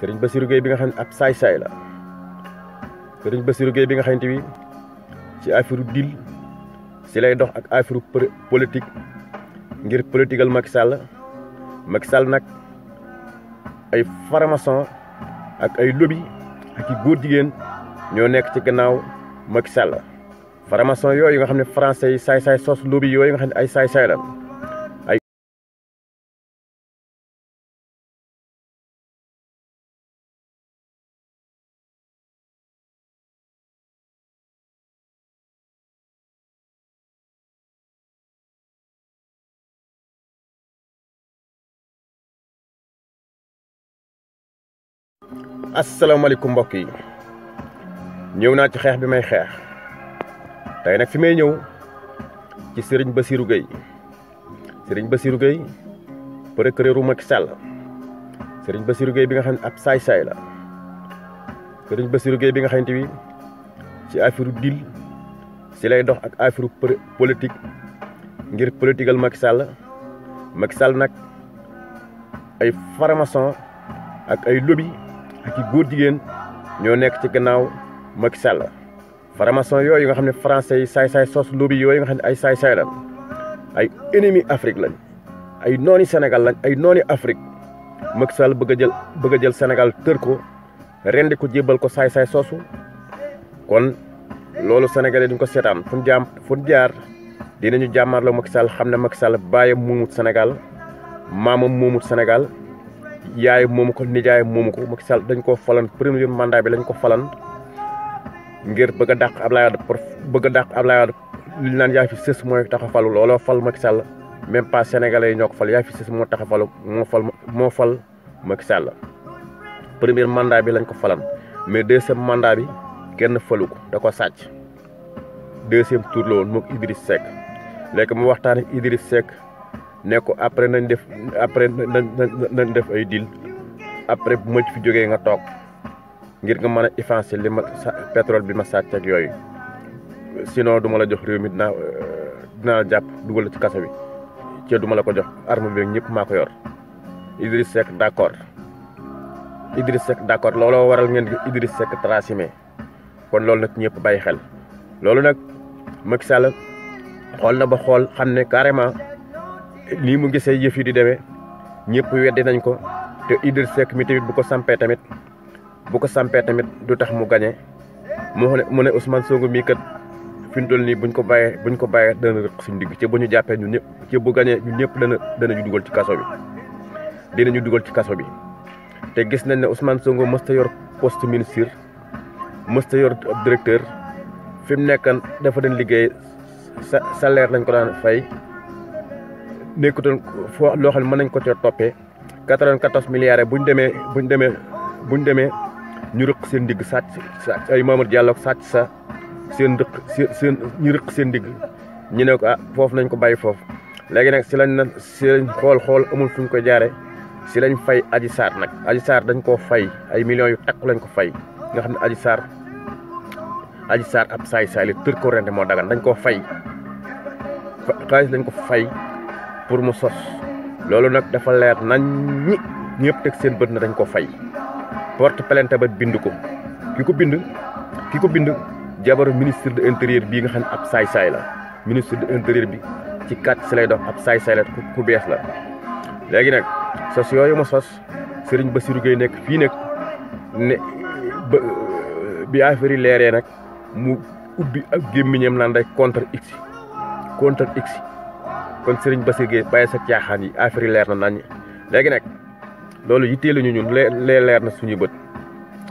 Serigne Bassirou Gueye bi nga xam ne ab saay-saay la Serigne Bassirou Gueye bi nga xamante bi ci affaire dil si lay dox ak affaire politique ngir politigal Macky Sall nag ay faramason ak ay lobby ak i góor jigéen ñoo nekk ci gannaaw Macky Sall faramason yooyu nga xam ne français yi saay-saay sos lobby yooyu nga xam ne ay saay-saay la ay asalaamaaleykum mbokk yi ñëw naa ci xeex bi may xeex tey nag fi may ñëw ci Serigne Bassirou Gueye procureur Macky Sall Serigne Bassirou Gueye bi nga xam ne ab saay-saay la Serigne Bassirou Gueye bi nga xamante bi ci affaire dil si lay dox ak affaire politique ngir politigal Macky Sall nag ay faramason ak ay lobby ak i góor jigéen ñoo nekk ci gannaaw Macky Sall faramason yooyu nga xam ne français yi saay-saay sos lobby yooyu nga xam ne ay saay-saay lañ ay ennemi Afrique lañ ay nooni Sénégal lañ ay nooni Afrique Macky Sall bëgg a jël Sénégal tër ko rendi ko jébbal ko saay-saay soosu kon loolu sénégalais duñ ko seetaan fu ñu jaar dinañu jàmmaarloo Macky Sall xam ne Macky Sall baayam moomut Sénégal maamam moomut Sénégal yaay moomu ko nijaay moomu ko Macky Sall dañ koo falan premier mandat bi lañ ko falan ngir bëgg a dàq Ablaye Wade li naan yaa fi sës mooy tax a falu looloo fal Macky Sall même pas sénégalais yi ñoo ko fal yaa fi sës moo tax a falu moo fal Macky Sall premier mandat bi lañ ko falan mais deuxième mandat bi kenn falu ko da ko sàcc deuxième tour la woon moog Idriss Seck léegi mu waxtaan ak Idriss Seck ne ko après nañ def ay deal après bu ma fi jógee nga toog ngir nga mën a effacer li ma pétrole bi ma sàcc ak yooyu sinon du ma la jox réew mi dinaa la jàpp dugal ci kaso bi ci du ma la ko jox arme bi ñëpp maa ko yor Idriss Seck d'accord looloo waral ngeen di Idriss Seck transhumé kon loolu nag ñëpp bàyyi xel loolu nag Macky Sall xool na ba xool xam ne carrément nii mu gisee yëf yi di demee ñëpp weddi nañ ko te Idriss Seck mi tamit bu ko sampee tamit du tax mu gañe mu ne Ousmane Sonko mii kat fi mu toll nii buñ ko bàyyee dana rëq suñu digg ci bu ñu jàppee ñun ñëpp ci bu gañee ñun ñëpp danañu dugal ci kaso bi te gis nañ ne Ousmane Sonko mësta yor poste ministre mësta yor directeur fi mu nekkan dafa doon liggéey salaire lañ ko daan fay nekkutoon foo loo xam ne mën nañ ko ca toppee 94 milliards buñ demee ñu rëq seen ndigg sàcc ay Mamadou Diallo sàcc sa seen ñu rëq seen ndigg ñu ne ko foofu nañ ko bàyyi foofu léegi nag si lañ xool amul fuñ ko jaare si lañ fay Adji Sarr dañ koo fay ay millions yu takku lañ ko fay nga xam ne Adji Sarr ab saay-saay li tër ko rente moo dagan dañ koo fay xaalis lañ ko fay pour mu sos loolu nag dafa leer nañ ñëpp teg seen bët na dañ ko fay porte plainte ba bind ko ki ko bind jabaru ministre de l'intérieur bii nga xam ne ab saay-saay la ministre de l'intérieur bi ci kat si lay dox ab saay-saay la ku bees la léegi nag sos yooyu ma sos Serigne Bassirou Gueye nekk fii nag ne bi affaire yi leeree nag mu ubbi ak gémmiñam naan day contre x kon Serigne Bassirou Gueye bàyyi sa caaxaan yi affaire yi leer na nañ léegi nag loolu yitteeluñu ñun leer na suñu bët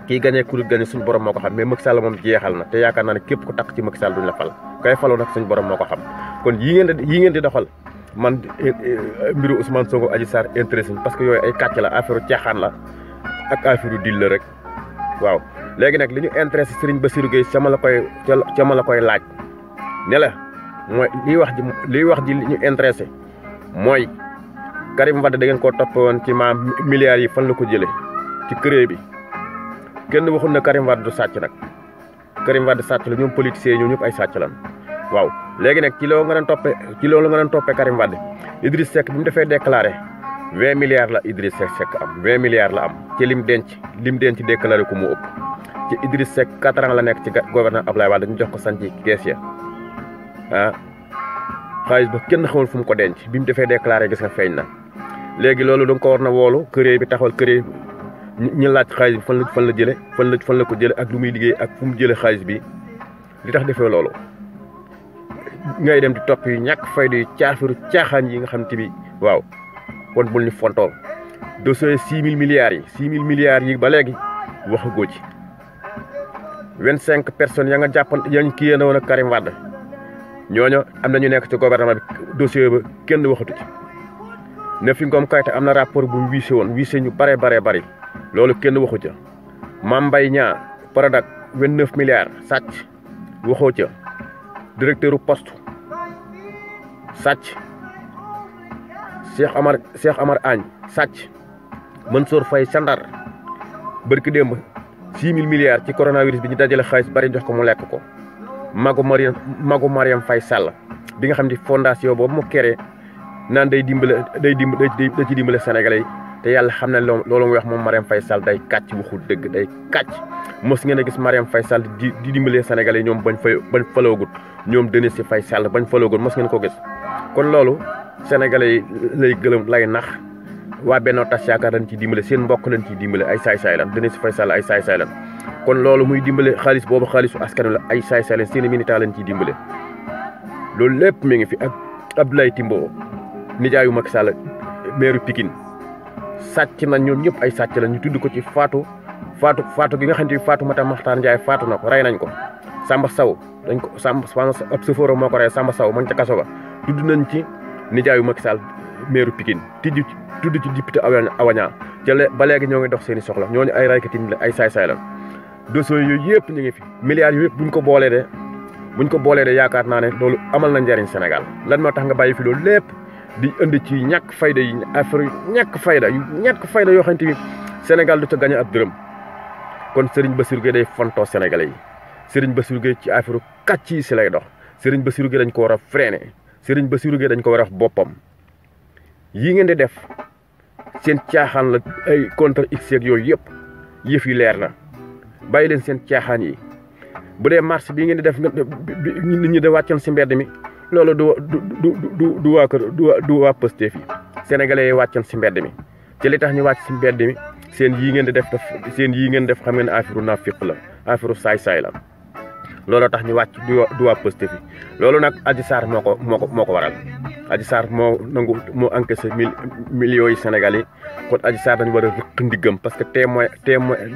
kii gañee ku dul gañe suñu borom moo ko xam mais Macky Sall moom jeexal na te yaakaar naa ne képp ku takk ci Macky Sall duñ la fal kay faloo nag suñu borom moo ko xam kon yii ngeen di doxal man mbiru Ousmane Sonko Adji Sarr intéressé parce que yooyu ay kàcc la affaire caaxaan la ak affaire dil la rek waaw léegi nag li ñu intéressé Serigne Bassirou Gueye ca ma la koy laaj ne la mooy liy wax ji li ñu intéressé mooy Karim Wade da ngeen koo topp woon ci milliards yi fan la ko jëlee ci këree bi kenn waxul na Karim Wade du sàcc nag Karim Wade sàcc la ñoom politiciens yi ñoom ñëpp ay sàcc lan waaw léegi nag ci loolu nga doon toppee Karim Wade Idriss Seck bi mu defee déclaré 20 milliards la Idrissa Seck am 20 milliards la am ci lim denc déclaré ko mu ëpp ci Idrissa Seck 4 ans la nekk ci gouvernement Abdoulaye Wade dañu jox ko santi kees ya xaalis ba kenn xamul fu mu ko denc bi mu defee déclaré gis nga feeñ na léegi loolu da nga ko war na woolu këree bi taxawal këree ñu laaj xaalis bi fan la jële fan la ko jële ak lu muy liggéey ak fu mu jële xaalis bi li tax defee loolu ngay dem di topp yu ñàkk fayda yu caaxaan yi nga xam te bi waaw kon bul ñu fontool dossier 6 000 milliards yi ba léegi waxagoo ci 25 personnes ya nga jàppan yañ kii yéen a woon ak Karim Wade ñooñu am na ñu nekk ci gouvernement bi dossier ba kenn waxatu ci Nafi Ngom Keïta am na rapport bu mu wiise ñu bare loolu kenn waxu ca Mame Mbaye Niang Prodac 29 milliards sàcc waxoo ca directeur u poste sàcc Cheikh Amar Agne sàcc Mansour Faye Sandar bërki démb 6 000 milliards ci coronavirus bi ñu dajale xaalis bari jox ko mu lekk ko magu Mariam Faye Sall bi nga xam ne fondation boobu mu créé naan da ci dimbale Sénégalais yi te yàlla xam ne loolu mu wax moom Mariam Faye Sall day kàcc waxul dëgg day kàcc mos ngeen a gis Mariam Faye Sall di dimbalee Sénégalais yi ñoom bañ faloogut ñoom Denis si Faye Sall bañ faloogut mos ngeen ko gis kon loolu Sénégalais yi lay gëlëm lay nax waa Benno Tas Yaakaar lañ ciy dimbale seen mbokk lañ ciy dimbale ay saay-saay lan Denis si Faye Sall ay saay-saay lan kon loolu muy dimbale xaalis boobu xaalisu askan wi la ay saay-saay lan seen militant lañ ciy dimbale loolu lépp mi ngi fi ak Abdoulaye Timbo nijaayu Macky Sall maire Pikine sàcc na ñoom ñëpp ay sàcc la ñu tudd ko ci faatu gi nga xam ne Fatoumata Makhtar Ndiaye faatu na ko rey nañ ko Samba Sow dañ ko ab chauffeur moo ko rey Samba Sow ma ngi ca kaso ba tudd nañ ci nijaayu Macky Sall maire Pikine tudd ci député Awaña ba léegi ñoo ngi dox seen i soxla ñooñu ay raykati la ay saay-saay la dossiers yooyu yëpp ñu ngi fi milliards yooyu yëpp buñ ko boolee de yaakaar naa ne loolu amal na njariñ Sénégal lan moo tax nga bàyyi fi loolu lépp di indi ci ñàkk fayda yi affaire ñàkk fayda yoo xamante ni Sénégal du ca gagné ab dërëm kon Serigne Bassirou Gueye day fontoo Sénégalais yi Serigne Bassirou Gueye ci affaire kàcc yi si lay dox Serigne Bassirou Gueye dañ ko war a freiné Serigne Bassirou Gueye dañ ko war a wax boppam yi ngeen di def seen caaxaan la ay contre x yeeg yooyu yëpp yëf yi leer na bàyyi leen seen caaxaan yi bu dee marche bii ngeen di def nit ñi da wàccoon si mbedd mi loolu du waa Pastef yi sénégalais yi wàccoon si mbedd mi ci li tax ñu wàcc si mbedd mi seen yii ngeen di def xam ngeen ne affaire nafiq la affaire saay-saay la looloo tax ñu wàcc du waa Pastef yi loolu nag Adji Sarr moo ko waral Adji Sarr moo encaissé millions yi Sénégal yi kon Adji Sarr dañu war a rëq ndiggam parce que témoin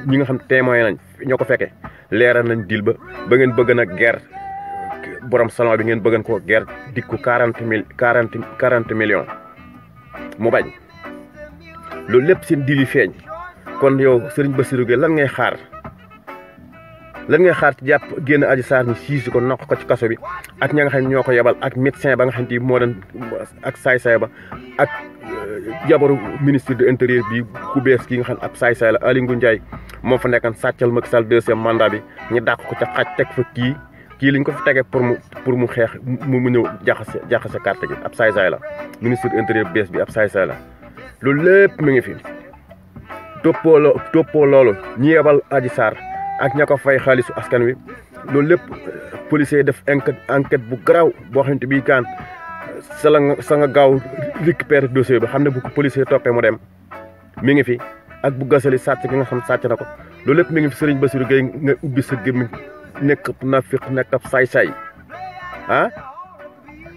ñi nga xam témoin nañ ñoo ko fekkee leeral nañ dil ba ngeen bëgg nag guerre borom salon bi ngeen bëggan ko guerre dikku 40 millions mu bañ loolu lépp seen dil yi feeñ kon yow Serigne Bassirou Gueye lan ngay xaar ci jàpp génn Adji Sarr ni siisi ko nokk ko ci kaso bi ak ña nga xam ñoo ko yebal ak médecin ba nga xam te moo doon ak saay-saay ba ak jabaru ministre de l'intérieur bi ku bees ki nga xam ab saay-saay la Aly Ngouille Ndiaye moo fa nekkan sàccal Macky Sall 2e mandat bi ñu dàq ko ca xaj teg fa kii liñ ko fi tegee pour mu xeex mu ñëw jaxase carte gi ab saay-saay la ministre de l'intérieur bees bi ab saay-saay la loolu lépp mi ngi fi toppoo loolu ñi yebal Adji Sarr ak ña ko fay xaalisu askan wi loolu lépp policiers yi def enquête bu garaaw boo xamante bii kaan sa nga gaaw récupérer dossier bi xam ne bu ko policier toppee mu dem mi ngi fi ak bu gasali sàcc gi nga xam sàcc na ko loolu lépp mi ngi fi Serigne Bassirou Gueye nga ubbi sa gémmiñ nekk nafiq nekk ab saay-saay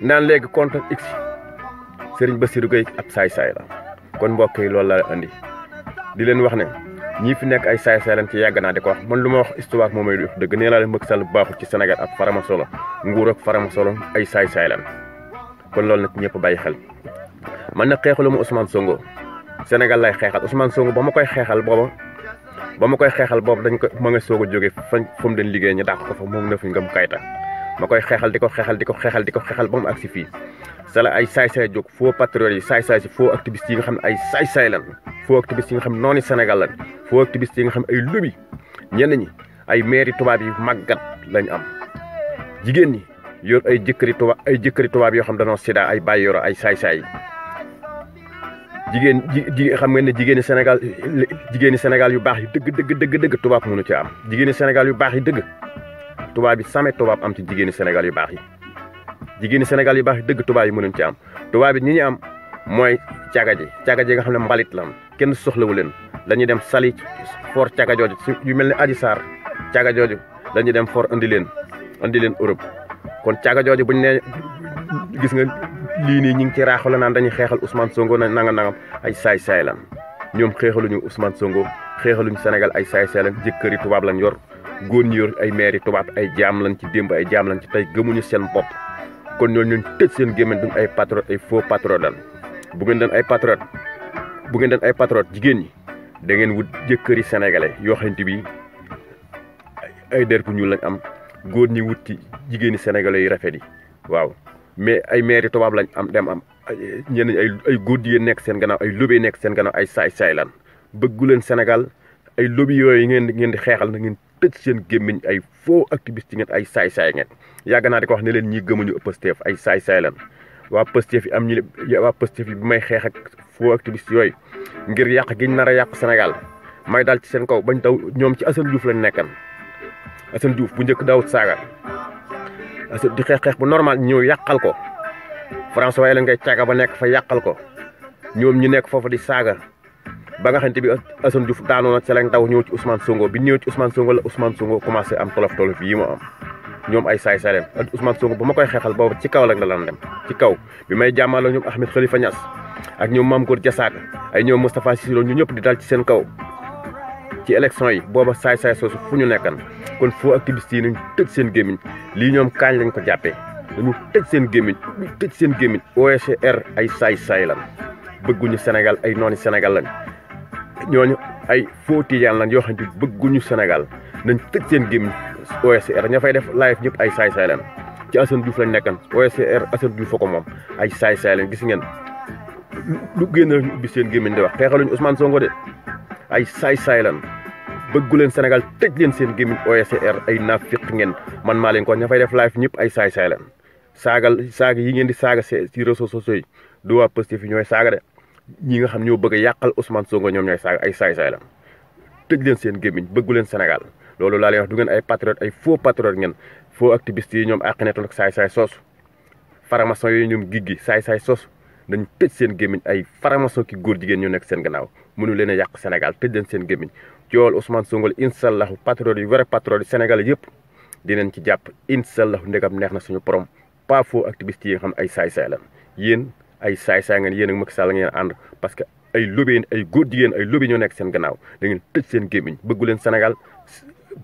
naan léegi contre x Serigne Bassirou Gueye ab saay-saay la kon mbokk yi loolu la andi di leen wax ne ñii fi nekk ay saay-saay lañ ci yàgg naa di ko wax man lu ma wax histoire moom may dëgg nee naa leen Macky Sall baaxul ci Sénégal ak farama solo nguur ak farama solo ay saay-saay lañ kon loolu nag ñëpp bàyyi xel man nag xeexalu ma Ousmane Sonko Sénégal lay xeexal Ousmane Sonko ba ma koy xeexal boobu dañ ko ma nga soog a jóge fa mu doon liggéey ñu dàq ko fa moom Nafi Ngom Keïta ma koy xeexal di ko xeexal ba mu agsi fii sala ay saay-saay jóg faux patriotes yi saay-saay si faux activistes yi nga xam ne ay saay-saay lan faux activistes yi nga xam ne noonu Sénégal lan faux activistes yi nga xam ne ay lobby ñenn ñi ay maire tubaab yi màggat lañ am jigéen ñi yor ay jëkkëri tubaab yoo xam danoo sida ay bàyyi yoro ay saay-saay xam ngeen ne jigéeni Sénégal yu baax yi dëgg tubaab mënu ci am. jigéeni Sénégal yu baax yi dëgg tubaab bi samé tubaab am ci jigéeni Sénégal yu baax yi. jigéeni Sénégal yu baax yi dëgg tubaab yi mënuñ ci am. tubaab bi ñi ñu am mooy caga ji nga xam ne mbalit la am kenn soxlawu leen dañuy dem sali for caga jooju yu mel ne Adji Sarr caga jooju dañuy dem for andi leen Europe. kon caga jooju buñ ne gis nga lii nii ñu ngi ci raaxu la naan dañuy xeexal Ousmane Sonko na nangam ay saay-saay lan ñoom xeexaluñu Ousmane Sonko xeexaluñu Sénégal ay saay-saay lan jëkkëri tubaab lañ yor góor ñi yor ay maire tubaab ay jaam lañ ci démb ay jaam lañ ci tey gëmuñu seen bopp. kon ñooñu ñun tëj seen gémmiñ duñ ay patriote ay faux patriote lan bu ngeen doon ay patriote jigéen ñi da ngeen wut jëkkëri sénégalais yoo xamante bi ay der bu ñuul lañ am góor ñi wut ci jigéeni sénégalais yi rafet yi waaw. mais ay maire tubaab lañ am dem am ñenn ay góor jigéen nekk seen gannaaw ay lobby nekk seen gannaaw ay saay-saay lan bëggu leen Sénégal ay lobby yooyu ngeen di xeexal na ngeen tëj seen gémmiñ ay faux activiste ngeen ay saay-saay ngeen. yàgg naa di ko wax ne leen ñii gëmuñu Pastef ay saay-saay lan waa Pastef yi am waa Pastef yi bi may xeex ak faux activiste yooyu ngir yàq giñ nar a yàq Sénégal may dal ci seen kaw bañ taw ñoom ci Assane Diouf lañ nekkan. Assane Diouf bu njëkk daawut saaga di xeex bu normal ñëw yàqal ko François waaye la ngay caaga ba nekk fa yàqal ko ñoom ñu nekk foofu di saaga ba nga xamante bi Assane Diouf daanoo na ci lañ daw ñëw ci Ousmane Sonko bi ñëw ci Ousmane Sonko la Ousmane Sonko commencé am tolof yi mu am. ñoom ay saay-saay leen Ousmane Sonko bu ma koy xeexal boobu ci kaw la lan dem ci kaw bi may jàmmaloo ñoom Ahmed Khalifa Niass ak ñoom Mame Gor Diazaka ay ñoom Moustapha Cissé Lo ñu ñëpp di dal ci seen kaw ci élection yi booba saay-saay soosu fu ñu nekkan. kon faux activiste yi nañ tëj seen gémmiñ lii ñoom kaañ lañ ko jàppee dañu tëj seen gémmiñ OSR ay saay-saay lan bëgguñu Sénégal ay nooni Sénégal lañ ñooñu ay faux tijaan lan yoo xam ne bëgguñu Sénégal nañ tëj seen gémmiñ. OSR ña fay def live ñëpp ay saay-saay leen ci Assane Diouf lañ nekkan OSR Assane Diouf fa ko moom ay saay-saay leen gis ngeen lu génn ñu ubbi seen gémmiñ di wax xeexaluñu Ousmane Sonko de ay saay-saay leen bëggu leen Sénégal tëj leen seen gémmiñ OSR ay nafiq ngeen man maa leen ko ña fay def live ñëpp ay saay-saay leen saaga yi ngeen di saaga ci réseaux sociaux yi du waa Pastef yi ñooy saaga de ñi nga xam ñoo bëgg a yàqal Ousmane Sonko ñoom ñooy saaga ay saay-saay leen tëj leen seen gémmiñ bëggu leen Sénégal. loolu laa leen wax du ngeen ay patriote ay faux patriote ngeen faux activiste yi ñoom Akhenaton ak saay-saay soosu faramason yooyu ñoom giggi saay-saay soosu dañu tëj seen gémmiñ ay faramason ki góor jigéen ñu nekk seen gannaaw mënu leen a yàq Sénégal tëj leen seen gémmiñ coowal Ousmane Sonko incha allah patriote yi vrai patriote yi Sénégal yëpp dinañ ci jàpp incha allah ndegam neex na suñu borom pas faux activiste yi nga xam ay saay-saay lan yéen ay saay-saay ngeen yéen ak Macky Sall ngeen ànd parce que ay lobby ay góor jigéen ay lobby ñoo nekk seen gannaaw da ngeen tëj seen gémmiñ bëggu leen Sénégal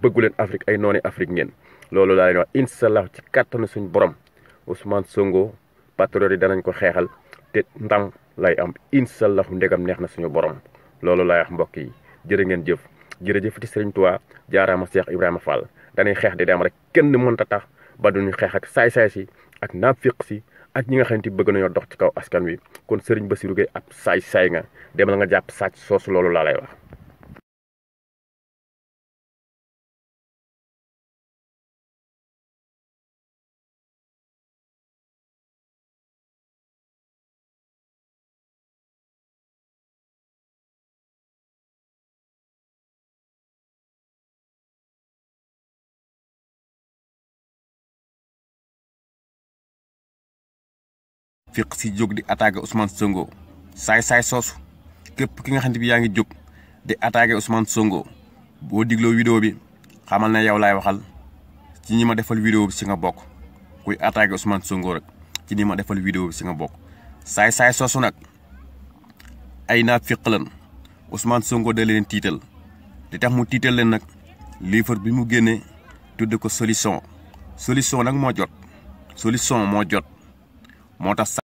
bëggu leen Afrique ay nooni Afrique ngeen loolu laa leen wax incha allah ci kattanu suñu borom Ousmane Sonko patriote yi danañ ko xeexal te ndam lay am incha allah ndegam neex na suñu borom loolu laay wax mbokk yi jërë ngeen jëf jërëjëfati Serigne Touba jaaraama Cheikh Ibrahima Fall dañuy xeex di dem rek kenn mënta tax ba duñu xeex ak saay-saay si ak naafiq si ak ñi nga xamante bëgg nañoo dox ci kaw askan wi kon Serigne Bassirou Gueye ab saay-saay nga demal nga jàpp sàcc soosu loolu laa lay wax. fiq si jóg di attaqué Ousmane Sonko saay-saay soosu képp ki nga xam ne bi yaa ngi jóg di attaqué Ousmane Sonko boo digloo vidéo bi xamal na yow laay waxal ci ñi ma defal vidéo bi si nga bokk kuy attaqué Ousmane Sonko rek ci ñi ma defal vidéo bi si nga bokk saay-saay soosu nag ay naa fiq lan Ousmane Sonko da leen tiital li tax mu tiital leen nag livre bi mu génnee tudde ko solution nag moo jot moo tax